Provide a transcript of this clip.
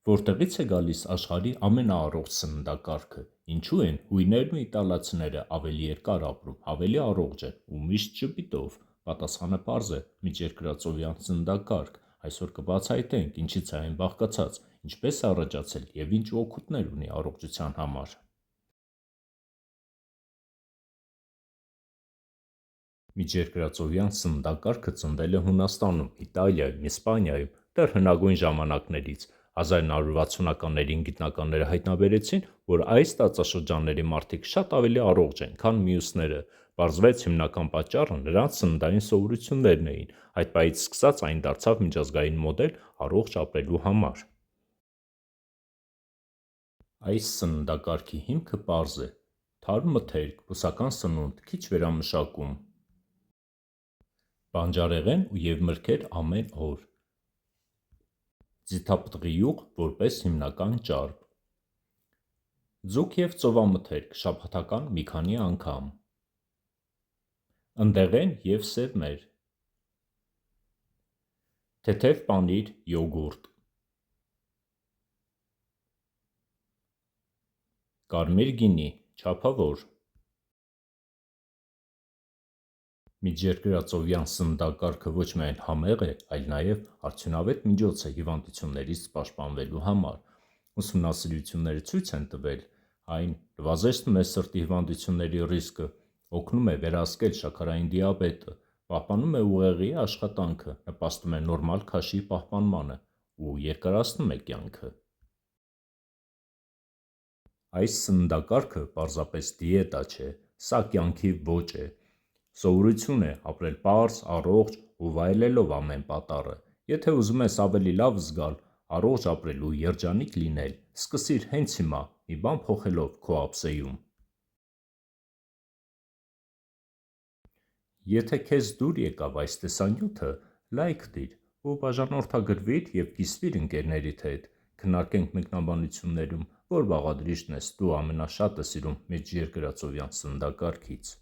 Որտեղից է գալիս աշխարհի ամենաառողջ սննդակարգը, ինչու են հույներն ու իտալացիները ավելի երկար ապրում, ավելի առողջ են ու միշտ ժպիտով։ Պատասխանը պարզ է՝ միջերկրածովյան սննդակարգ։ Այսօր կբացահայտենք ինչից է այն բաղկացած, ինչպես է առաջացել և ինչ օգուտներ ունի առողջության համար։ Միջերկրածովյան սննդակարգը ծնվել է Հունաստանում, Իտալիայում, Իսպանիայում դեռ հնագույն ժամանակներից։ 1960-ականներին գիտնականները հայտնաբերեցին, որ այս տարածաշրջանների մարդիկ շատ ավելի առողջ են, քան մյուսները։ Պարզվեց հիմնական պատճառը նրանց սննդային սովորություններն էին։ Այդ պահից սկսած այն դարձավ միջազգային մոդել առողջ ապրելու համար։ Այս սննդակարգի հիմքը պարզ է՝ թարմ մթերք, բուսական սնունդ, քիչ վերամշակում, բանջարեղեն և մրգեր ամեն օր, ձիթապտղի յուղ որպես հիմնական ճարպ, ձուկ և ծովամթերք շաբաթական մի քանի անգամ, ընդեղեն և սերմեր, թեթև պանիր, յոգուրտ, կարմիր գինի, չափավոր։ Միջերկրածովյան սննդակարգը ոչ միայն համեղ է, այլ նաև արդյունավետ միջոց է հիվանդություններից պաշտպանվելու համար։ Ուսումնասիրությունները ցույց են տվել, այն նվազեցնում է սրտի հիվանդությունների ռիսկը, օգնում է վերահսկել շաքարային դիաբետը, պահպանում է ուղեղի աշխատանքը, նպաստում է նորմալ քաշի պահպանմանը ու երկարացնում է կյանքը։ Այս սննդակարգը պարզապես դիետա չէ, սա կյանքի ոճ է։ Սովորություն է ապրել պարզ, առողջ ու վայելելով ամեն պատառը։ Եթե ուզում ես ավելի լավ զգալ, առողջ ապրել ու երջանիկ լինել, սկսիր հենց հիմա մի բան փոխելով քո ափսեում։ Եթե քեզ դուր եկավ այս տեսանյութը, լայք դիր ու բաժանորդագրվիր և կիսվիր ընկերներիդ հետ։ Քննարկենք մեկնաբանություններում, որ բաղադրիչն ես դու ամենաշատը սիրում միջերկրածովյան սննդակարգից։